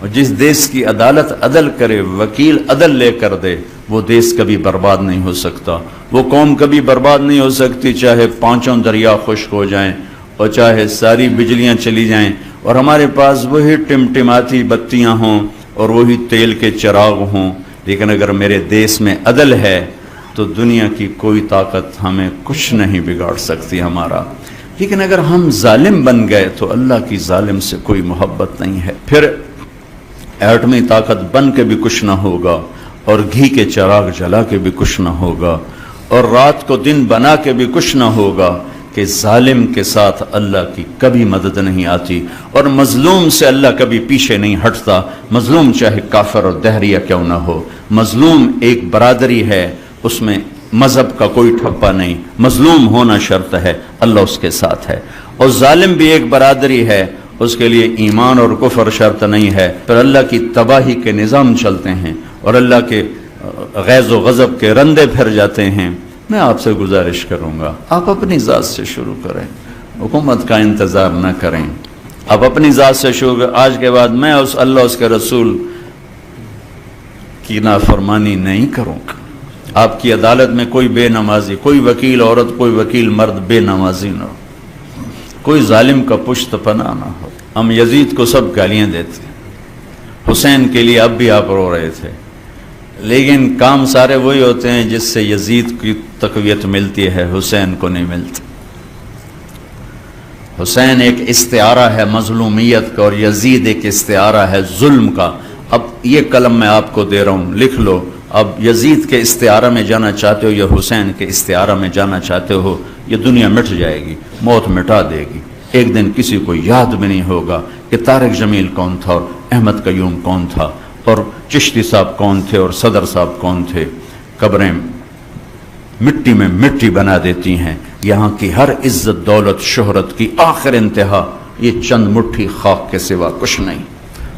اور جس دیش کی عدالت عدل کرے، وکیل عدل لے کر دے، وہ دیش کبھی برباد نہیں ہو سکتا، وہ قوم کبھی برباد نہیں ہو سکتی، چاہے پانچوں دریا خشک ہو جائیں اور چاہے ساری بجلیاں چلی جائیں اور ہمارے پاس وہی ٹمٹماتی بتیاں ہوں اور وہی تیل کے چراغ ہوں، لیکن اگر میرے دیس میں عدل ہے تو دنیا کی کوئی طاقت ہمیں کچھ نہیں بگاڑ سکتی ہمارا۔ لیکن اگر ہم ظالم بن گئے تو اللہ کی ظالم سے کوئی محبت نہیں ہے، پھر ایٹمی طاقت بن کے بھی کچھ نہ ہوگا اور گھی کے چراغ جلا کے بھی کچھ نہ ہوگا اور رات کو دن بنا کے بھی کچھ نہ ہوگا کہ ظالم کے ساتھ اللہ کی کبھی مدد نہیں آتی اور مظلوم سے اللہ کبھی پیچھے نہیں ہٹتا، مظلوم چاہے کافر اور دہریہ کیوں نہ ہو، مظلوم ایک برادری ہے، اس میں مذہب کا کوئی ٹھپا نہیں، مظلوم ہونا شرط ہے، اللہ اس کے ساتھ ہے، اور ظالم بھی ایک برادری ہے، اس کے لیے ایمان اور کفر شرط نہیں ہے، پھر اللہ کی تباہی کے نظام چلتے ہیں اور اللہ کے غیظ و غضب کے رندے پھر جاتے ہیں۔ میں آپ سے گزارش کروں گا، آپ اپنی ذات سے شروع کریں، حکومت کا انتظار نہ کریں، آپ اپنی ذات سے شروع کریں۔ آج کے بعد میں اس اللہ اس کے رسول کی نافرمانی نہیں کروں گا۔ آپ کی عدالت میں کوئی بے نمازی، کوئی وکیل عورت، کوئی وکیل مرد بے نمازی نہ ہو، کوئی ظالم کا پشت پناہ نہ ہو۔ ہم یزید کو سب گالیاں دیتے ہیں، حسین کے لیے اب بھی آپ رو رہے تھے، لیکن کام سارے وہی ہوتے ہیں جس سے یزید کی تقویت ملتی ہے، حسین کو نہیں ملتی۔ حسین ایک استعارہ ہے مظلومیت کا اور یزید ایک استعارہ ہے ظلم کا۔ اب یہ قلم میں آپ کو دے رہا ہوں، لکھ لو، اب یزید کے استعارہ میں جانا چاہتے ہو یا حسین کے استعارہ میں جانا چاہتے ہو، یہ دنیا مٹ جائے گی، موت مٹا دے گی، ایک دن کسی کو یاد بھی نہیں ہوگا کہ طارق جمیل کون تھا اور احمد قیوم کون تھا اور چشتی صاحب کون تھے اور صدر صاحب کون تھے۔ قبریں مٹی میں مٹی بنا دیتی ہیں، یہاں کی ہر عزت دولت شہرت کی آخر انتہا یہ چند مٹھی خاک کے سوا کچھ نہیں۔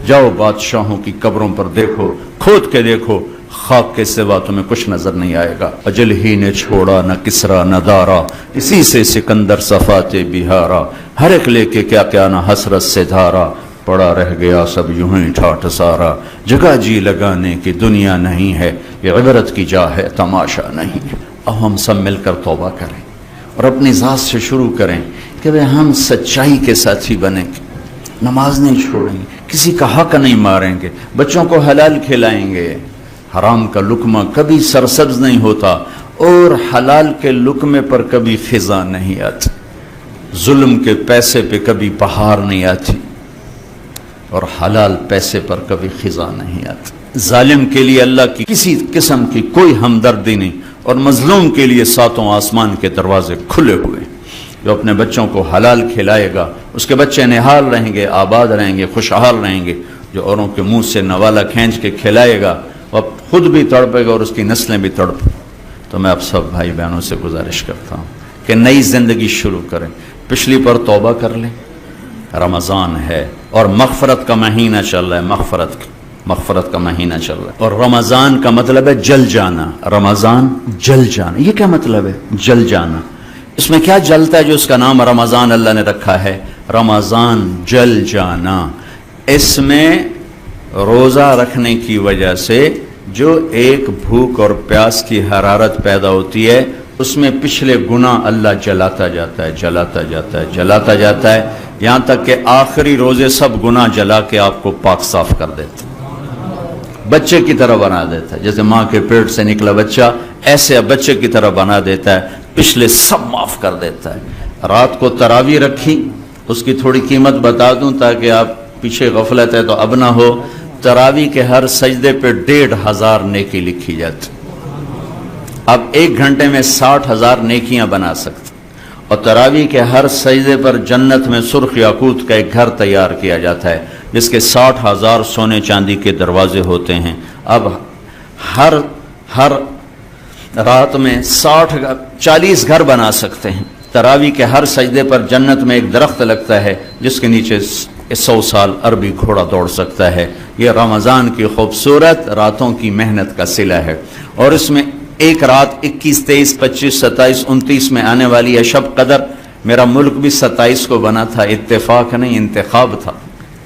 جاؤ بادشاہوں کی قبروں پر دیکھو، کھود کے دیکھو، خاک کے سوا تمہیں کچھ نظر نہیں آئے گا۔ اجل ہی نے چھوڑا نہ کسرا نہ دارا، اسی سے سکندر صفات بہارا، ہر ایک لے کے کیا کیا نہ حسرت سے دھارا، پڑا رہ گیا سب یوں ہی ٹھاٹھ سارا، جگہ جی لگانے کی دنیا نہیں ہے، یہ عبرت کی جا ہے تماشا نہیں ہے۔ اب ہم سب مل کر توبہ کریں اور اپنی ذات سے شروع کریں کہ ہم سچائی کے ساتھی بنیں گے، نماز نہیں چھوڑیں گے، کسی کا حق نہیں ماریں گے، بچوں کو حلال کھلائیں گے، حرام کا لقمہ کبھی سرسبز نہیں ہوتا اور حلال کے لقمے پر کبھی خزاں نہیں آتی، ظلم کے پیسے پہ کبھی بہار نہیں آتی اور حلال پیسے پر کبھی خزاں نہیں آتی۔ ظالم کے لیے اللہ کی کسی قسم کی کوئی ہمدردی نہیں اور مظلوم کے لیے ساتوں آسمان کے دروازے کھلے ہوئے۔ جو اپنے بچوں کو حلال کھلائے گا اس کے بچے نہال رہیں گے، آباد رہیں گے، خوشحال رہیں گے۔ جو اوروں کے منہ سے نوالا کھینچ کے کھلائے گا وہ خود بھی تڑپے گا اور اس کی نسلیں بھی تڑپیں۔ تو میں آپ سب بھائی بہنوں سے گزارش کرتا ہوں کہ نئی زندگی شروع کریں، پچھلی پر توبہ کر لیں۔ رمضان ہے اور مغفرت کا مہینہ چل رہا ہے، مغفرت کا مہینہ چل رہا ہے، اور رمضان کا مطلب ہے جل جانا۔ رمضان جل جانا، یہ کیا مطلب ہے جل جانا؟ اس میں کیا جلتا ہے جو اس کا نام رمضان اللہ نے رکھا ہے؟ رمضان جل جانا، اس میں روزہ رکھنے کی وجہ سے جو ایک بھوک اور پیاس کی حرارت پیدا ہوتی ہے اس میں پچھلے گناہ اللہ جلاتا جاتا ہے، جلاتا جاتا ہے، جلاتا جاتا ہے، یہاں تک کہ آخری روزے سب گناہ جلا کے آپ کو پاک صاف کر دیتا ہے، بچے کی طرح بنا دیتا ہے۔ جیسے ماں کے پیٹ سے نکلا بچہ ایسے بچے کی طرح بنا دیتا ہے، پچھلے سب معاف کر دیتا ہے۔ رات کو تراویح رکھی، اس کی تھوڑی قیمت بتا دوں تاکہ آپ پیچھے غفلت ہے تو اب نہ ہو۔ تراویح کے ہر سجدے پہ 1500 نیکی لکھی جاتی، اب 1 گھنٹے میں 60,000 نیکیاں بنا سکتے، اور تراویح کے ہر سجدے پر جنت میں سرخ یاقوت کا ایک گھر تیار کیا جاتا ہے جس کے 60,000 سونے چاندی کے دروازے ہوتے ہیں۔ اب ہر رات میں 40 گھر بنا سکتے ہیں۔ تراویح کے ہر سجدے پر جنت میں ایک درخت لگتا ہے جس کے نیچے 100 سال عربی گھوڑا دوڑ سکتا ہے۔ یہ رمضان کی خوبصورت راتوں کی محنت کا صلہ ہے، اور اس میں ایک رات 21، 23، 25، 27، 29 میں آنے والی ہے شب قدر۔ میرا ملک بھی 27 کو بنا تھا، اتفاق نہیں انتخاب تھا،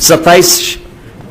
27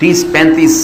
30-35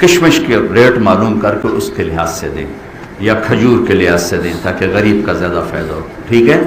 کشمش کے ریٹ معلوم کر کے اس کے لحاظ سے دیں، یا کھجور کے لحاظ سے دیں، تاکہ غریب کا زیادہ فائدہ ہو. ٹھیک ہے.